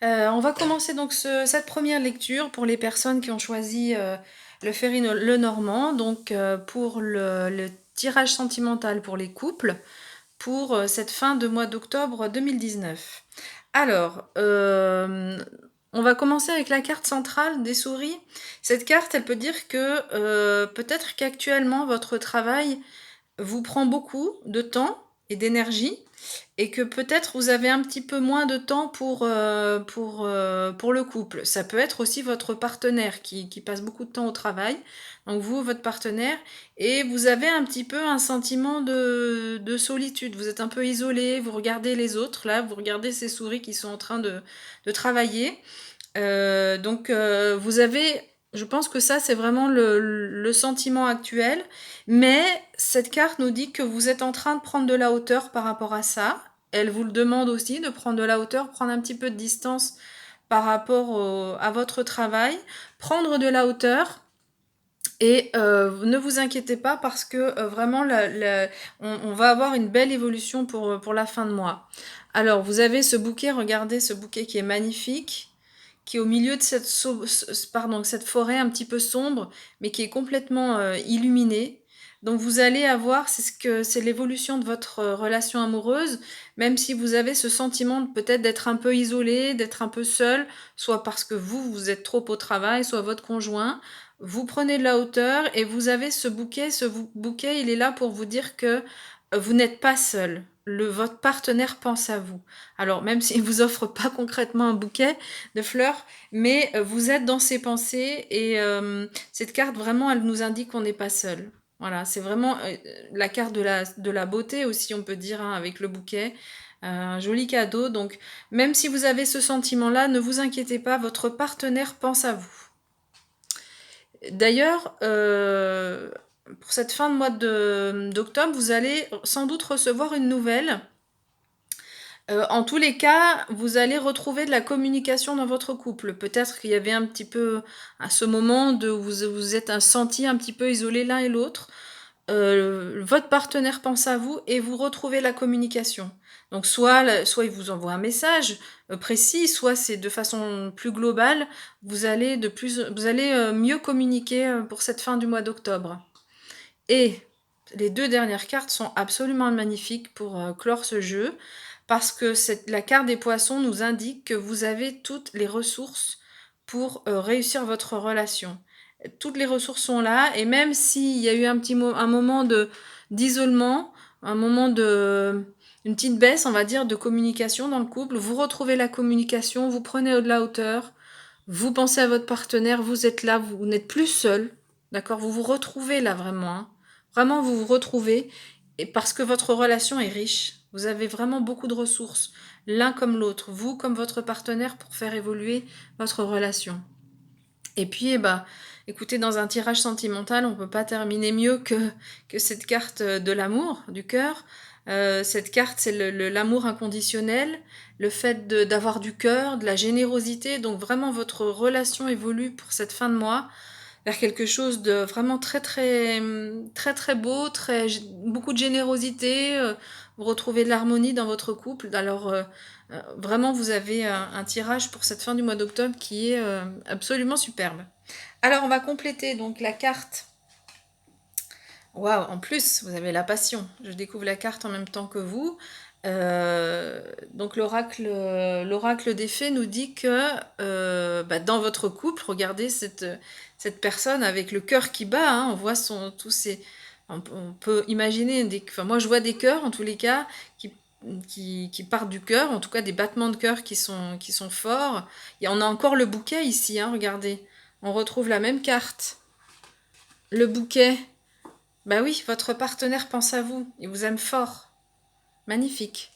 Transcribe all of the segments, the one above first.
On va commencer donc cette première lecture pour les personnes qui ont choisi le Ferry Lenormand, donc pour le tirage sentimental pour les couples, pour cette fin de mois d'octobre 2019. Alors, on va commencer avec la carte centrale des souris. Cette carte, elle peut dire que peut-être qu'actuellement votre travail vous prend beaucoup de temps et d'énergie et que peut-être vous avez un petit peu moins de temps pour le couple. Ça peut être aussi votre partenaire qui passe beaucoup de temps au travail, donc vous, votre partenaire, et vous avez un petit peu un sentiment de solitude. Vous êtes un peu isolé, vous regardez les autres, là, vous regardez ces souris qui sont en train de travailler. Donc vous avez, je pense que ça c'est vraiment le sentiment actuel, mais cette carte nous dit que vous êtes en train de prendre de la hauteur par rapport à ça. Elle vous le demande aussi de prendre de la hauteur, prendre un petit peu de distance par rapport à votre travail, prendre de la hauteur. Et ne vous inquiétez pas parce que vraiment on va avoir une belle évolution pour la fin de mois. Alors vous avez ce bouquet, regardez ce bouquet qui est magnifique, qui est au milieu de cette forêt un petit peu sombre, mais qui est complètement illuminée. Donc vous allez avoir, c'est l'évolution de votre relation amoureuse, même si vous avez ce sentiment peut-être d'être un peu isolé, d'être un peu seul, soit parce que vous êtes trop au travail, soit votre conjoint. Vous prenez de la hauteur et vous avez ce bouquet. Bouquet, il est là pour vous dire que vous n'êtes pas seul. Votre partenaire pense à vous. Alors, même s'il ne vous offre pas concrètement un bouquet de fleurs, mais vous êtes dans ses pensées et cette carte, vraiment, elle nous indique qu'on n'est pas seul. Voilà, c'est vraiment la carte de la beauté aussi, on peut dire, hein, avec le bouquet. Un joli cadeau. Donc, même si vous avez ce sentiment-là, ne vous inquiétez pas, votre partenaire pense à vous. D'ailleurs, pour cette fin de mois d'octobre, vous allez sans doute recevoir une nouvelle. En tous les cas, vous allez retrouver de la communication dans votre couple. Peut-être qu'il y avait un petit peu à ce moment de vous êtes senti un petit peu isolés l'un et l'autre. Votre partenaire pense à vous et vous retrouvez la communication. Donc soit il vous envoie un message précis, soit c'est de façon plus globale. Vous allez mieux communiquer pour cette fin du mois d'octobre. Et les deux dernières cartes sont absolument magnifiques pour clore ce jeu, parce que la carte des poissons nous indique que vous avez toutes les ressources pour réussir votre relation. Toutes les ressources sont là, et même s'il y a eu un moment d'isolement, un moment une petite baisse, on va dire, de communication dans le couple, vous retrouvez la communication, vous prenez de la hauteur, vous pensez à votre partenaire, vous êtes là, vous n'êtes plus seul, d'accord? Vous vous retrouvez là vraiment, hein. Vraiment, vous vous retrouvez, et parce que votre relation est riche. Vous avez vraiment beaucoup de ressources, l'un comme l'autre, vous comme votre partenaire, pour faire évoluer votre relation. Et puis, écoutez, dans un tirage sentimental, on ne peut pas terminer mieux que cette carte de l'amour, du cœur. Cette carte, c'est l'amour inconditionnel, le fait d'avoir du cœur, de la générosité. Donc vraiment, votre relation évolue pour cette fin de mois vers quelque chose de vraiment très très très très beau, beaucoup de générosité. Vous retrouvez de l'harmonie dans votre couple. Alors vraiment, vous avez un tirage pour cette fin du mois d'octobre qui est absolument superbe. Alors on va compléter donc la carte. Waouh, en plus, vous avez la passion. Je découvre la carte en même temps que vous. Donc l'oracle des fées nous dit que dans votre couple, regardez cette personne avec le cœur qui bat, hein, on voit on peut imaginer, enfin moi je vois des cœurs en tous les cas qui partent du cœur, en tout cas des battements de cœur qui sont forts. Et on a encore le bouquet ici, hein, regardez. On retrouve la même carte. Le bouquet. Bah oui, votre partenaire pense à vous, il vous aime fort. Magnifique.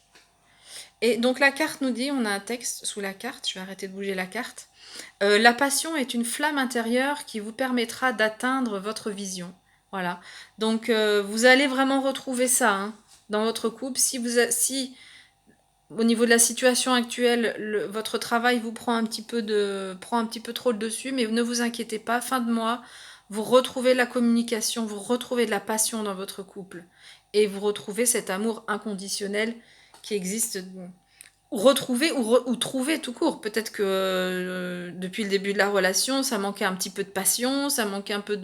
Et donc la carte nous dit, on a un texte sous la carte, je vais arrêter de bouger la carte. La passion est une flamme intérieure qui vous permettra d'atteindre votre vision. Voilà. Donc vous allez vraiment retrouver ça, hein, dans votre couple. Si au niveau de la situation actuelle, votre travail vous prend un petit peu trop le dessus, mais ne vous inquiétez pas, fin de mois, vous retrouvez la communication, vous retrouvez de la passion dans votre couple et vous retrouvez cet amour inconditionnel qui existe retrouver ou trouver tout court. Peut-être que depuis le début de la relation, ça manquait un petit peu de passion, ça manquait un peu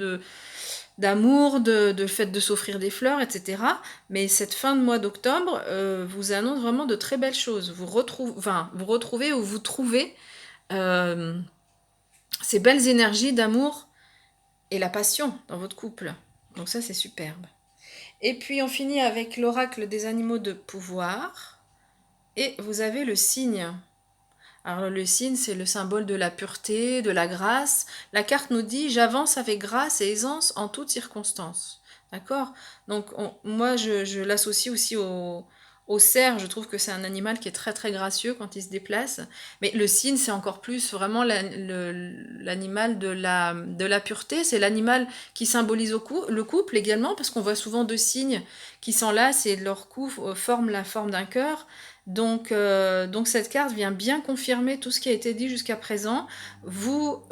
d'amour, de fait de s'offrir des fleurs, etc. Mais cette fin de mois d'octobre vous annonce vraiment de très belles choses. Vous retrouvez ou vous trouvez euh, ces belles énergies d'amour et la passion dans votre couple. Donc ça, c'est superbe. Et puis on finit avec l'oracle des animaux de pouvoir. Et vous avez le cygne. Alors le cygne, c'est le symbole de la pureté, de la grâce. La carte nous dit: j'avance avec grâce et aisance en toutes circonstances. D'accord? Donc moi, je l'associe aussi au cerf. Je trouve que c'est un animal qui est très très gracieux quand il se déplace. Mais le cygne, c'est encore plus vraiment l'animal de la pureté. C'est l'animal qui symbolise le couple également, parce qu'on voit souvent deux cygnes qui s'enlacent et leur cou forme la forme d'un cœur. Donc cette carte vient bien confirmer tout ce qui a été dit jusqu'à présent. Vous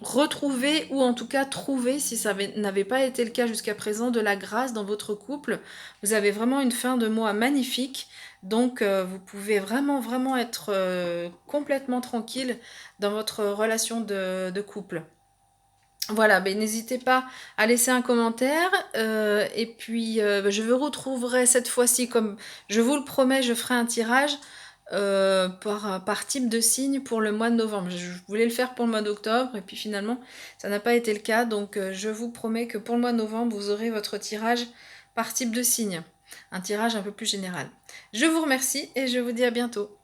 retrouvez, ou en tout cas trouvez, si ça n'avait pas été le cas jusqu'à présent, de la grâce dans votre couple. Vous avez vraiment une fin de mois magnifique. Donc vous pouvez vraiment vraiment être complètement tranquille dans votre relation de couple. Voilà, ben, n'hésitez pas à laisser un commentaire. Et puis, je vous retrouverai cette fois-ci, comme je vous le promets, je ferai un tirage par type de signe pour le mois de novembre. Je voulais le faire pour le mois d'octobre, et puis finalement, ça n'a pas été le cas. Donc, je vous promets que pour le mois de novembre, vous aurez votre tirage par type de signe. Un tirage un peu plus général. Je vous remercie et je vous dis à bientôt.